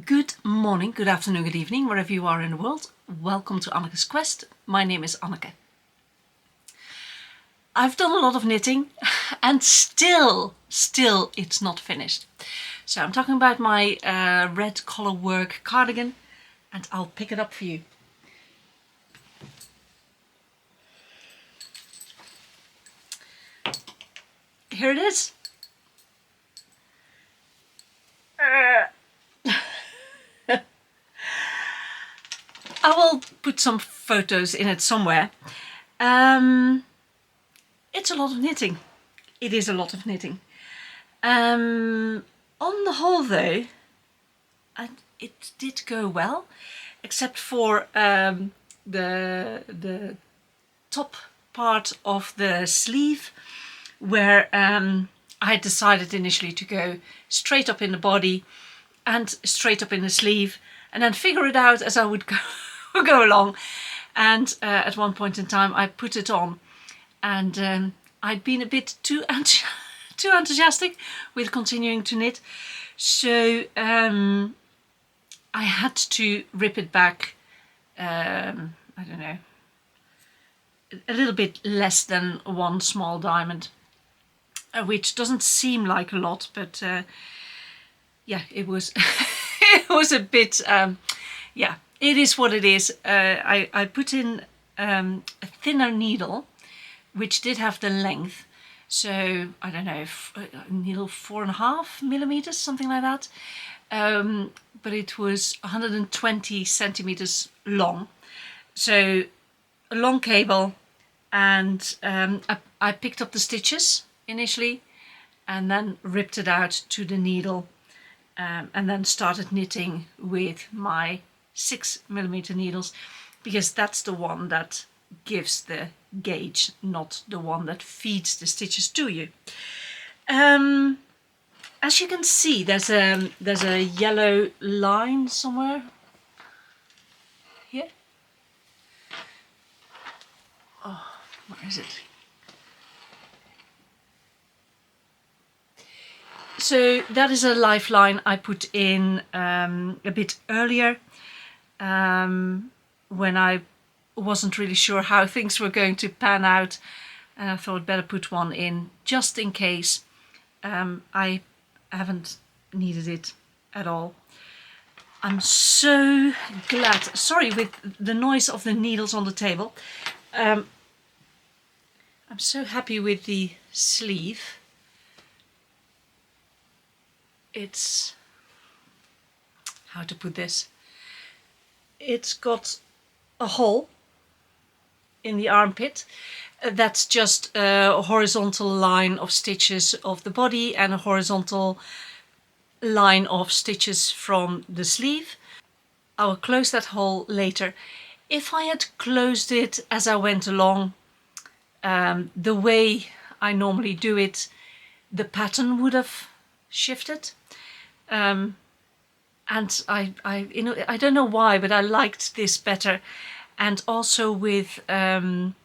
Good morning, good afternoon, good evening, wherever you are in the world. Welcome to Anneke's Quest. My name is Anneke. I've done a lot of knitting and still it's not finished. So I'm talking about my red Colourwork cardigan, and I'll pick it up for you. Here it is. I will put some photos in it somewhere. It's a lot of knitting. It is a lot of knitting. On the whole though, it did go well, except for the top part of the sleeve, where I decided initially to go straight up in the body and straight up in the sleeve, and then figure it out as I would go along. And at one point in time I put it on, and I'd been a bit too enthusiastic with continuing to knit, so I had to rip it back, I don't know, a little bit less than one small diamond, which doesn't seem like a lot, but yeah, it was it was a bit, yeah, it is what it is. I put in a thinner needle, which did have the length, so I don't know, needle 4.5 millimeters, something like that, but it was 120 centimeters long, so a long cable. And I picked up the stitches initially and then ripped it out to the needle, and then started knitting with my 6 millimeter needles, because that's the one that gives the gauge, not the one that feeds the stitches to you. As you can see, there's a yellow line somewhere here. Oh, where is it? So that is a lifeline I put in a bit earlier, when I wasn't really sure how things were going to pan out, and I thought better put one in just in case. I haven't needed it at all. I'm so glad. Sorry with the noise of the needles on the table. I'm so happy with the sleeve. It's, how to put this? It's got a hole in the armpit. That's just a horizontal line of stitches of the body and a horizontal line of stitches from the sleeve. I will close that hole later. If I had closed it as I went along, the way I normally do it, the pattern would have shifted. And I don't know why, but I liked this better. And also with when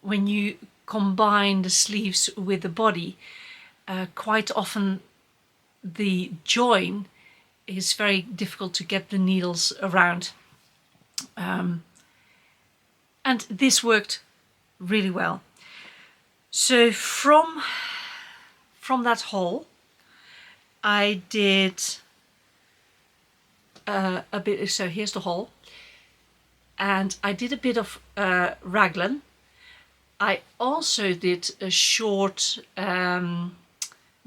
you combine the sleeves with the body, quite often the join is very difficult to get the needles around. And this worked really well. So from that hole, I did a bit, so here's the hole, and I did a bit of raglan. I also did a short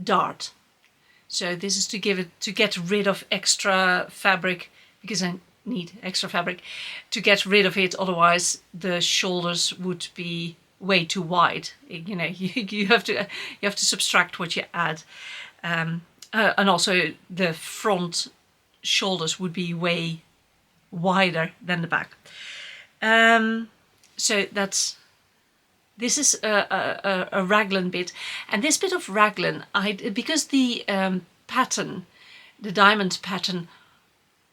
dart. So this is to get rid of extra fabric, because I need extra fabric to get rid of it, otherwise the shoulders would be way too wide. You know, you have to subtract what you add. And also the front shoulders would be way wider than the back. So this is a raglan bit, and this bit of raglan, because the pattern, the diamond pattern,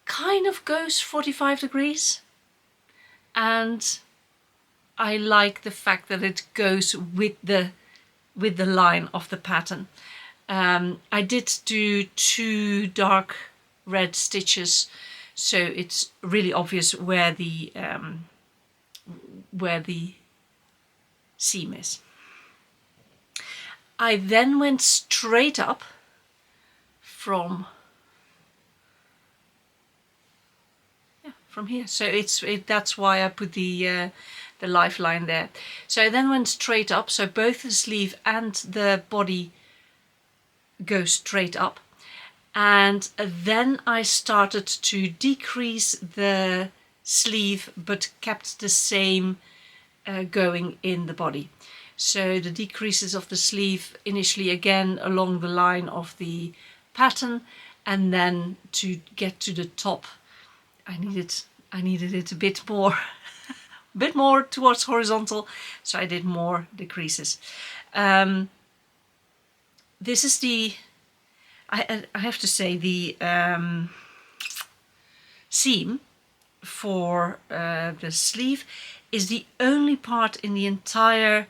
kind of goes 45 degrees, and I like the fact that it goes with the line of the pattern. I did do 2 dark red stitches, so it's really obvious where the seam is. I then went straight up from here, so that's why I put the lifeline there. So I then went straight up, so both the sleeve and the body go straight up, and then I started to decrease the sleeve but kept the same going in the body. So the decreases of the sleeve initially again along the line of the pattern, and then to get to the top I needed it a bit more a bit more towards horizontal, so I did more decreases. This is the I have to say the seam for the sleeve is the only part in the entire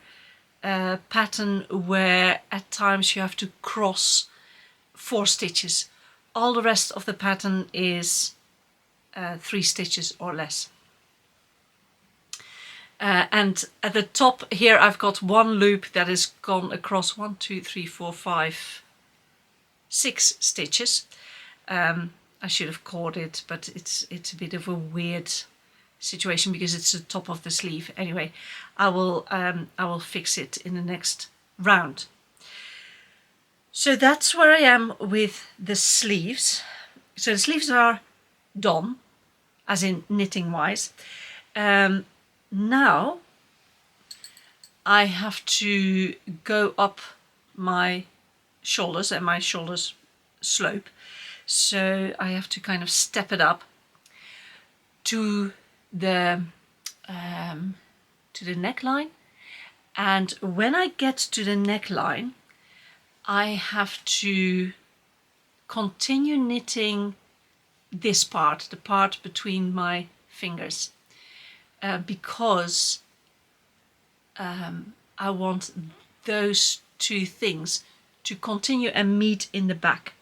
pattern where at times you have to cross 4 stitches. All the rest of the pattern is 3 stitches or less. And at the top here I've got one loop that is gone across 1, 2, 3, 4, 5, 6 stitches. I should have caught it, but it's a bit of a weird situation because it's the top of the sleeve. Anyway, I will fix it in the next round. So that's where I am with the sleeves. So the sleeves are done, as in knitting wise. Now I have to go up my shoulders, and my shoulders slope, so I have to kind of step it up to the neckline, and when I get to the neckline I have to continue knitting this part, the part between my fingers, because I want those 2 things to continue and meet in the back.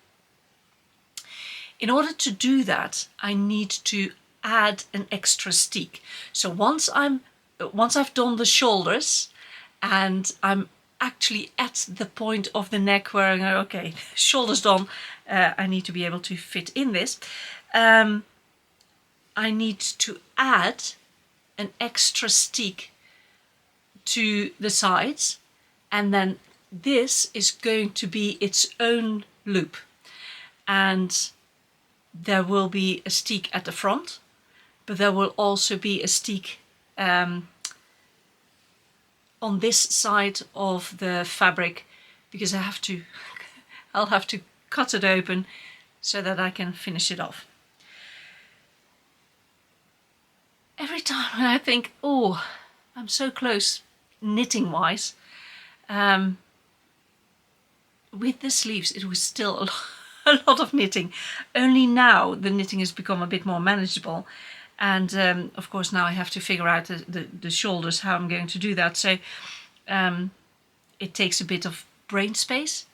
In order to do that, I need to add an extra stick. So once I've done the shoulders and I'm actually at the point of the neck where I go, okay, shoulders done, I need to be able to fit in this. I need to add an extra stick to the sides, and then this is going to be its own loop, and there will be a stick at the front, but there will also be a stick on this side of the fabric, because I'll have to cut it open so that I can finish it off. Every time when I think, oh, I'm so close knitting wise, with the sleeves it was still a lot of knitting. Only now the knitting has become a bit more manageable, and of course now I have to figure out the shoulders, how I'm going to do that. So it takes a bit of brain space.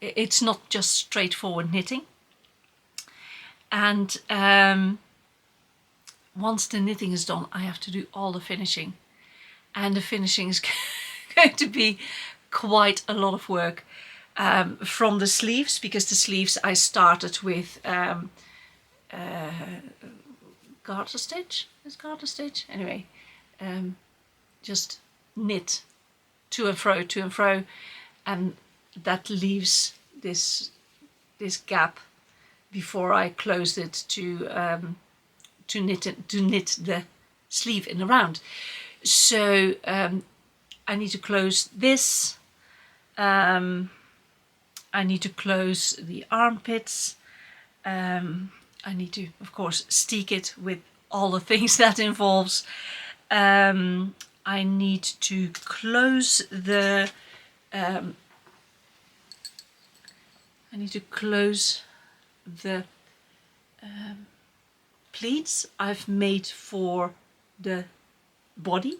It's not just straightforward knitting. And once the knitting is done, I have to do all the finishing, and the finishing is going to be quite a lot of work from the sleeves, because the sleeves I started with garter stitch. Is garter stitch? Anyway, just knit to and fro, and that leaves this gap before I closed it to knit the sleeve in the round. So I need to close this. I need to close the armpits. I need to, of course, stick it with all the things that involves. I need to close the. The pleats I've made for the body.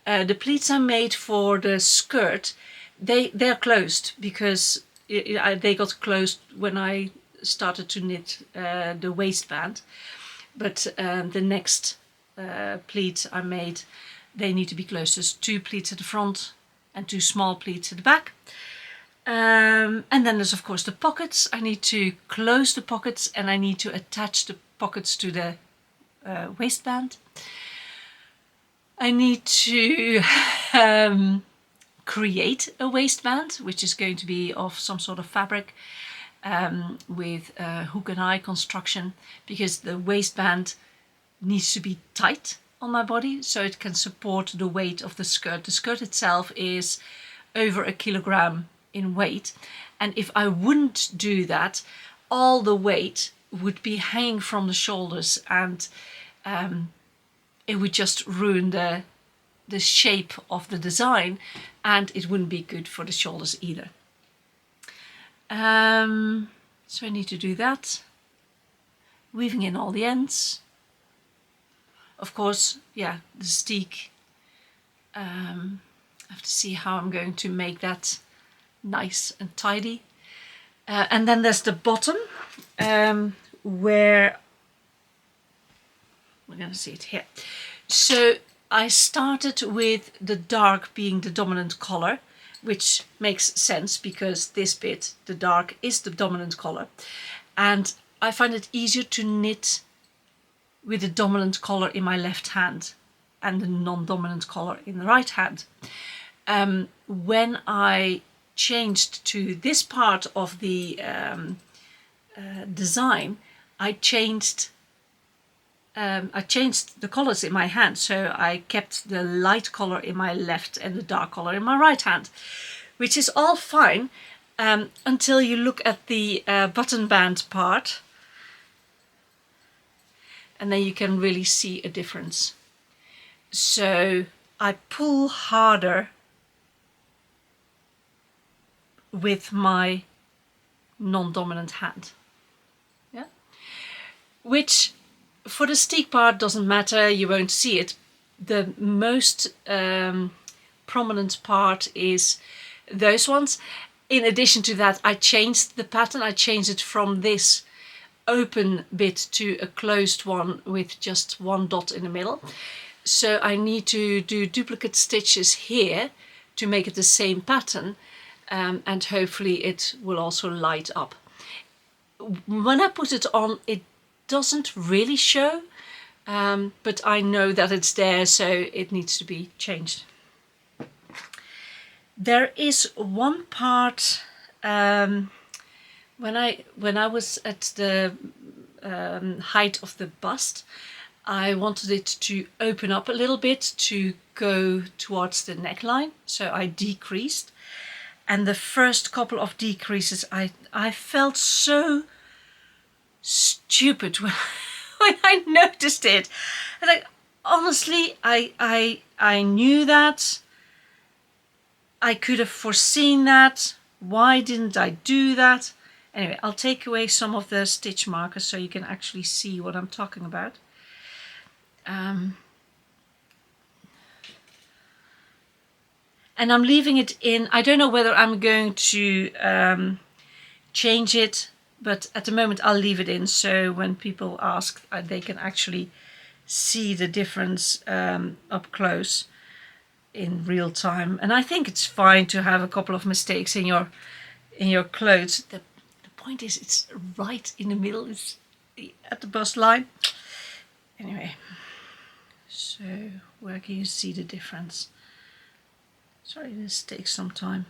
The pleats I made for the skirt, they're closed because they got closed when I started to knit the waistband, but the next pleats I made, they need to be closed. There's 2 pleats at the front and 2 small pleats at the back. And then there's of course the pockets. I need to close the pockets and I need to attach the pockets to the waistband. I need to create a waistband, which is going to be of some sort of fabric with hook and eye construction, because the waistband needs to be tight on my body so it can support the weight of the skirt. The skirt itself is over 1 kilogram in weight, and if I wouldn't do that, all the weight would be hanging from the shoulders, and it would just ruin the shape of the design, and it wouldn't be good for the shoulders either. So I need to do that, weaving in all the ends. Of course, yeah, the steek, I have to see how I'm going to make that nice and tidy. And then there's the bottom, where we're going to see it here. So I started with the dark being the dominant color, which makes sense because this bit, the dark, is the dominant color. And I find it easier to knit with the dominant color in my left hand and the non-dominant color in the right hand. When I changed to this part of the design, I changed the colors in my hand, so I kept the light color in my left and the dark color in my right hand, which is all fine until you look at the button band part, and then you can really see a difference. So I pull harder with my non-dominant hand, yeah, which for the steek part doesn't matter, you won't see it. The most prominent part is those ones. In addition to that, I changed the pattern. I changed it from this open bit to a closed one with just 1 dot in the middle. So I need to do duplicate stitches here to make it the same pattern, and hopefully it will also light up. When I put it on, it doesn't really show, but I know that it's there, so it needs to be changed. There is one part, when I was at the height of the bust, I wanted it to open up a little bit to go towards the neckline, so I decreased. And the first couple of decreases, I felt so stupid when I noticed it. And like, honestly, I knew that. I could have foreseen that. Why didn't I do that? Anyway, I'll take away some of the stitch markers so you can actually see what I'm talking about. And I'm leaving it in. I don't know whether I'm going to change it, but at the moment I'll leave it in, so when people ask, they can actually see the difference up close in real time. And I think it's fine to have a couple of mistakes in your clothes. The point is, it's right in the middle. It's at the bust line. Anyway, so where can you see the difference? Sorry, this takes some time.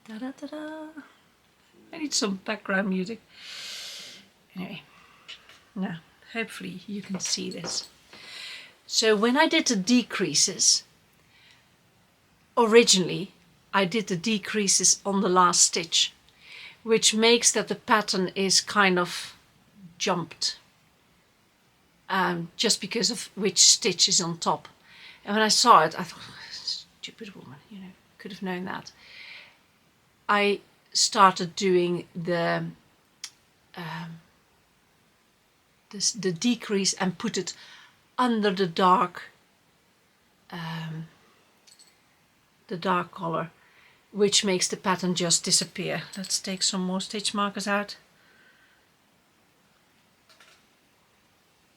Da da da da. I need some background music. Anyway, now hopefully you can see this. So when I did the decreases, originally I did the decreases on the last stitch, which makes that the pattern is kind of jumped, just because of which stitch is on top. And when I saw it, I thought, stupid woman, you know, could have known that. I started doing the decrease and put it under the dark color, which makes the pattern just disappear. Let's take some more stitch markers out.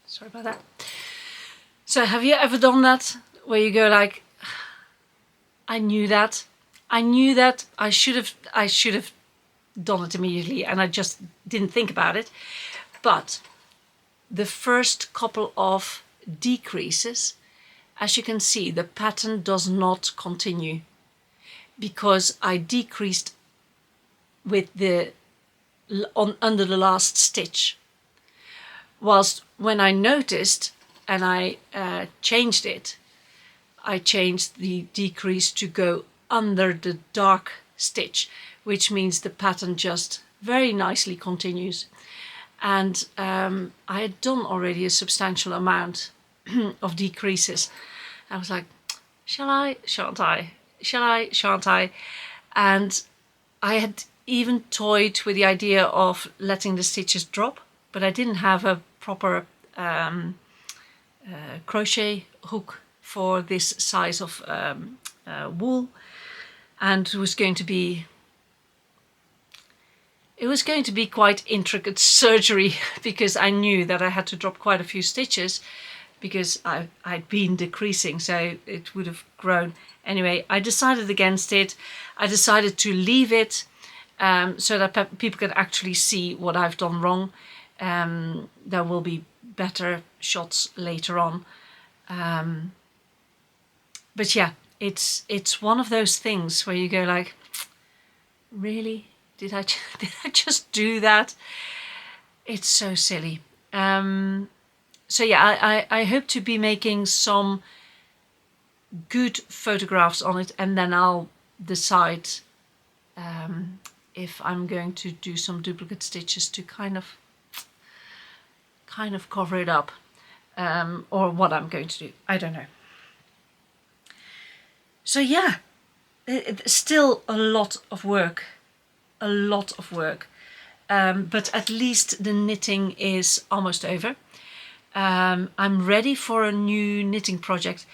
Sorry about that. So have you ever done that, where you go like, I knew that, I should have done it immediately, and I just didn't think about it. But the first couple of decreases, as you can see, the pattern does not continue, because I decreased with the under the last stitch. Whilst when I noticed and I changed it, I changed the decrease to go under the dark stitch, which means the pattern just very nicely continues. And I had done already a substantial amount of decreases. I was like, shall I, shan't I? Shall I, shan't I? And I had even toyed with the idea of letting the stitches drop, but I didn't have a proper crochet hook for this size of wool, and it was going to be quite intricate surgery, because I knew that I had to drop quite a few stitches, because I'd been decreasing, so it would have grown. Anyway, I decided against it. I decided to leave it so that people can actually see what I've done wrong. There will be better shots later on. But yeah, it's one of those things where you go like, really? Did I just do that? It's so silly. So yeah, I hope to be making some good photographs on it, and then I'll decide if I'm going to do some duplicate stitches to kind of cover it up, or what I'm going to do. I don't know. So yeah, it's still a lot of work. But at least the knitting is almost over. I'm ready for a new knitting project.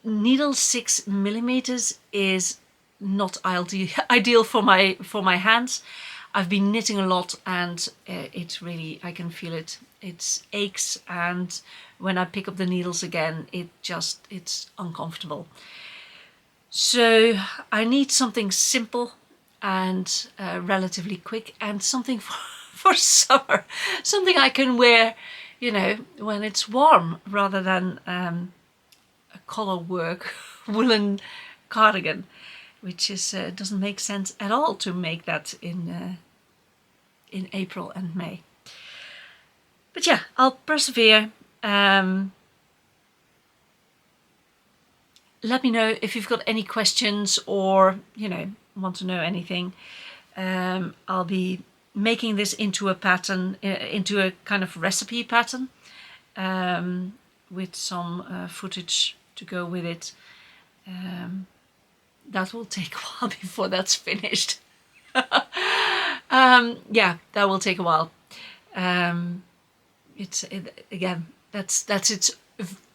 Needle 6mm is not ideal for my hands. I've been knitting a lot, and it really, I can feel it. It aches, and when I pick up the needles again, it's uncomfortable. So I need something simple and relatively quick, and something for summer, something I can wear, you know, when it's warm, rather than a Colourwork woolen cardigan, which is doesn't make sense at all to make that in April and May. But yeah, I'll persevere. Let me know if you've got any questions, or, you know, want to know anything. I'll be making this into a pattern, into a kind of recipe pattern, with some footage to go with it. That will take a while before that's finished. Yeah, that will take a while. Again, that's its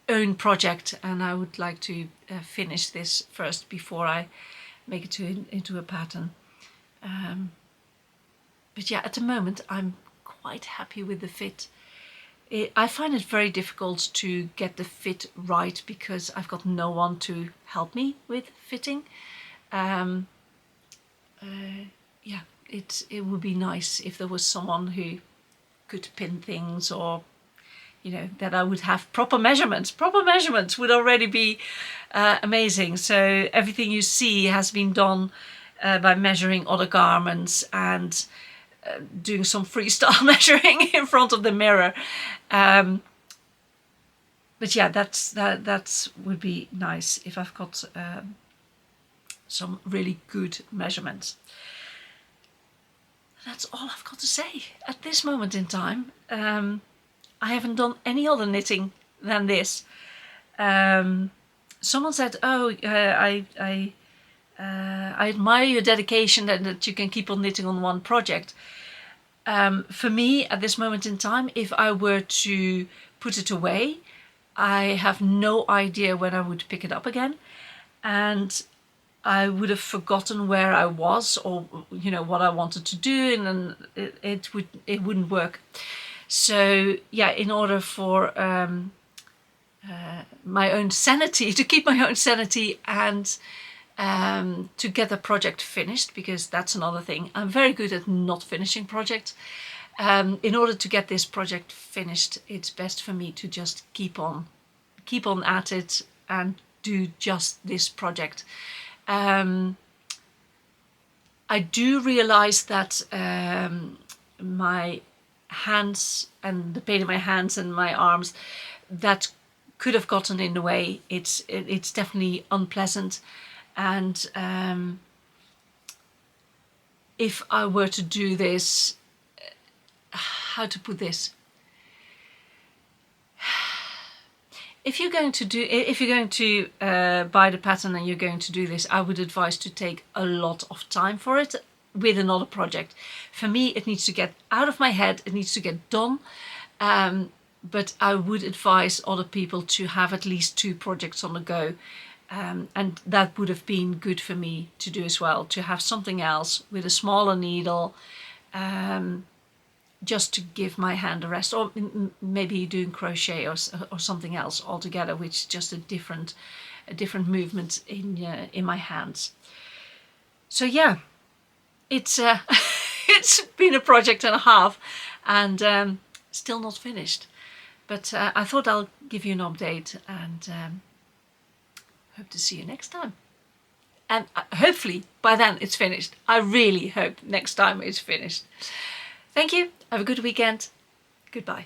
own project, and I would like to finish this first before I make it into a pattern. But yeah, at the moment I'm quite happy with the fit. I find it very difficult to get the fit right, because I've got no one to help me with fitting. Yeah, it would be nice if there was someone who could pin things, or, you know, that I would have proper measurements. Proper measurements would already be amazing. So everything you see has been done by measuring other garments and doing some freestyle measuring in front of the mirror. But yeah, that would be nice if I've got some really good measurements. That's all I've got to say at this moment in time. I haven't done any other knitting than this. Someone said, "Oh, I admire your dedication, and that you can keep on knitting on one project." For me, at this moment in time, if I were to put it away, I have no idea when I would pick it up again, and I would have forgotten where I was, or you know, what I wanted to do, and then it wouldn't work. So yeah, in order for my own sanity, to keep my own sanity, and to get the project finished, because that's another thing. I'm very good at not finishing projects. In order to get this project finished, it's best for me to just keep on at it and do just this project. I do realize that my hands and the pain in my hands and my arms, that could have gotten in the way. It's definitely unpleasant, and if I were to do this, how to put this? If you're going to buy the pattern and you're going to do this, I would advise to take a lot of time for it with another project. For me, it needs to get out of my head, it needs to get done. But I would advise other people to have at least 2 projects on the go. And that would have been good for me to do as well, to have something else with a smaller needle, just to give my hand a rest, or maybe doing crochet or something else altogether, which is just a different movement in my hands. So yeah, it's it's been a project and a half, and still not finished. But I thought I'll give you an update, and hope to see you next time. And hopefully by then it's finished. I really hope next time it's finished. Thank you. Have a good weekend. Goodbye.